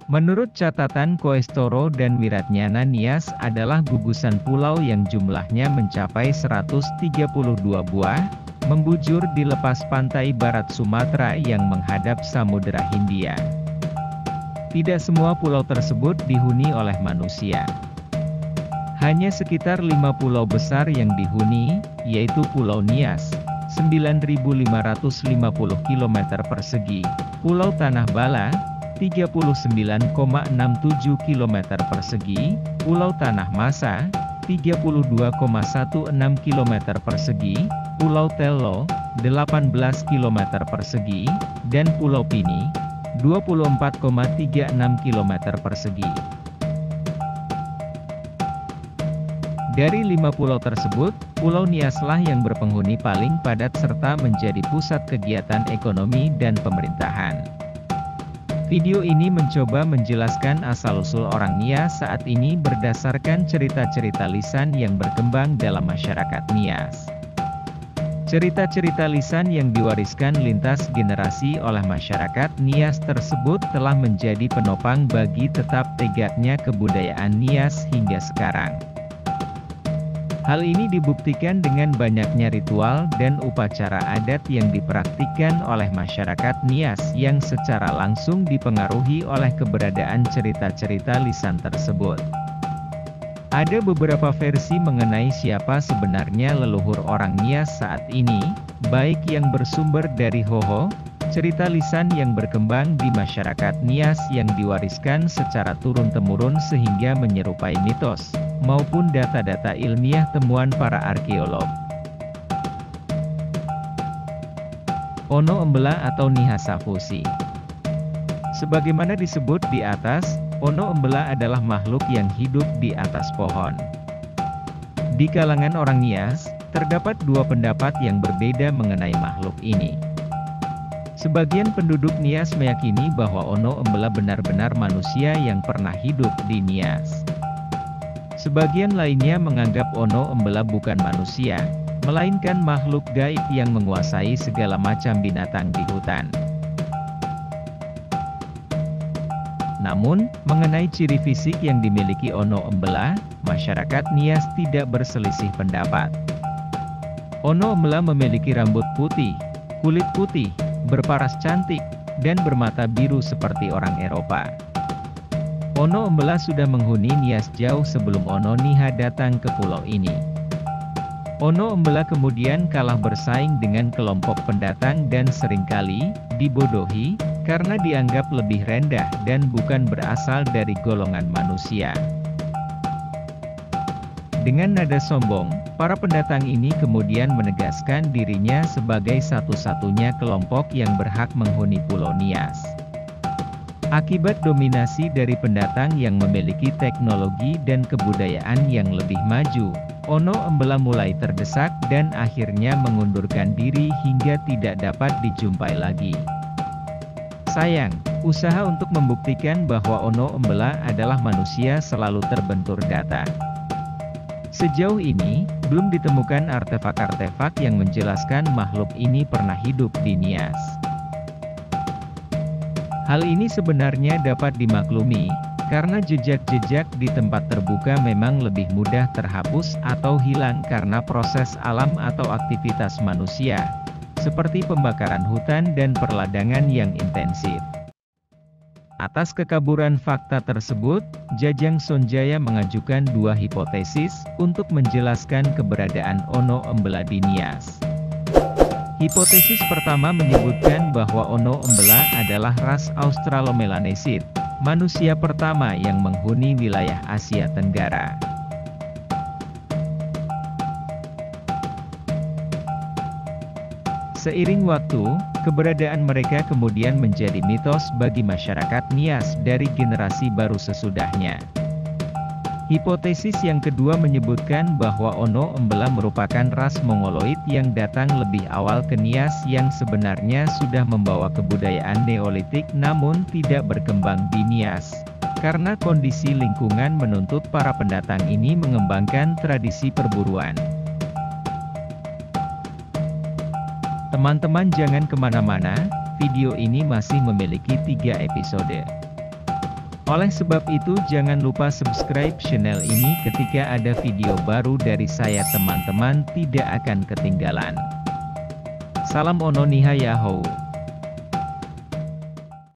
Menurut catatan Koestoro dan Wiratnyana, Nias adalah gugusan pulau yang jumlahnya mencapai 132 buah, membujur di lepas pantai barat Sumatera yang menghadap Samudera Hindia. Tidak semua pulau tersebut dihuni oleh manusia. Hanya sekitar 5 pulau besar yang dihuni, yaitu Pulau Nias, 9.550 km persegi, Pulau Tanah Bala, 39,67 km persegi, Pulau Tanah Masa, 32,16 km persegi, Pulau Tello, 18 km persegi, dan Pulau Pini, 24,36 km persegi. Dari 5 pulau tersebut, Pulau Niaslah yang berpenghuni paling padat serta menjadi pusat kegiatan ekonomi dan pemerintahan. Video ini mencoba menjelaskan asal-usul orang Nias saat ini berdasarkan cerita-cerita lisan yang berkembang dalam masyarakat Nias. Cerita-cerita lisan yang diwariskan lintas generasi oleh masyarakat Nias tersebut telah menjadi penopang bagi tetap tegaknya kebudayaan Nias hingga sekarang. Hal ini dibuktikan dengan banyaknya ritual dan upacara adat yang dipraktikkan oleh masyarakat Nias yang secara langsung dipengaruhi oleh keberadaan cerita-cerita lisan tersebut. Ada beberapa versi mengenai siapa sebenarnya leluhur orang Nias saat ini, baik yang bersumber dari Hoho, cerita lisan yang berkembang di masyarakat Nias yang diwariskan secara turun-temurun sehingga menyerupai mitos, maupun data-data ilmiah temuan para arkeolog. Ono Embela atau Nihasa Fusi. Sebagaimana disebut di atas, Ono Embela adalah makhluk yang hidup di atas pohon. Di kalangan orang Nias, terdapat dua pendapat yang berbeda mengenai makhluk ini. Sebagian penduduk Nias meyakini bahwa Ono Embela benar-benar manusia yang pernah hidup di Nias. Sebagian lainnya menganggap Ono Embela bukan manusia, melainkan makhluk gaib yang menguasai segala macam binatang di hutan. Namun, mengenai ciri fisik yang dimiliki Ono Embela, masyarakat Nias tidak berselisih pendapat. Ono Embela memiliki rambut putih, kulit putih, berparas cantik, dan bermata biru seperti orang Eropa. Ono Embela sudah menghuni Nias jauh sebelum Ono Niha datang ke pulau ini. Ono Embela kemudian kalah bersaing dengan kelompok pendatang dan seringkali dibodohi, karena dianggap lebih rendah dan bukan berasal dari golongan manusia. Dengan nada sombong, para pendatang ini kemudian menegaskan dirinya sebagai satu-satunya kelompok yang berhak menghuni Pulau Nias. Akibat dominasi dari pendatang yang memiliki teknologi dan kebudayaan yang lebih maju, Ono Embela mulai terdesak dan akhirnya mengundurkan diri hingga tidak dapat dijumpai lagi. Sayang, usaha untuk membuktikan bahwa Ono Embela adalah manusia selalu terbentur data. Sejauh ini, belum ditemukan artefak-artefak yang menjelaskan makhluk ini pernah hidup di Nias. Hal ini sebenarnya dapat dimaklumi, karena jejak-jejak di tempat terbuka memang lebih mudah terhapus atau hilang karena proses alam atau aktivitas manusia, seperti pembakaran hutan dan perladangan yang intensif. Atas kekaburan fakta tersebut, Jajang Sonjaya mengajukan dua hipotesis untuk menjelaskan keberadaan Ono Embela di Nias. Hipotesis pertama menyebutkan bahwa Ono Embela adalah ras Australomelanesid, manusia pertama yang menghuni wilayah Asia Tenggara. Seiring waktu, keberadaan mereka kemudian menjadi mitos bagi masyarakat Nias dari generasi baru sesudahnya. Hipotesis yang kedua menyebutkan bahwa Ono Embela merupakan ras Mongoloid yang datang lebih awal ke Nias yang sebenarnya sudah membawa kebudayaan Neolitik namun tidak berkembang di Nias, karena kondisi lingkungan menuntut para pendatang ini mengembangkan tradisi perburuan. Teman-teman jangan kemana-mana, video ini masih memiliki 3 episode. Oleh sebab itu jangan lupa subscribe channel ini ketika ada video baru dari saya, teman-teman tidak akan ketinggalan. Salam Ono Nihayahou.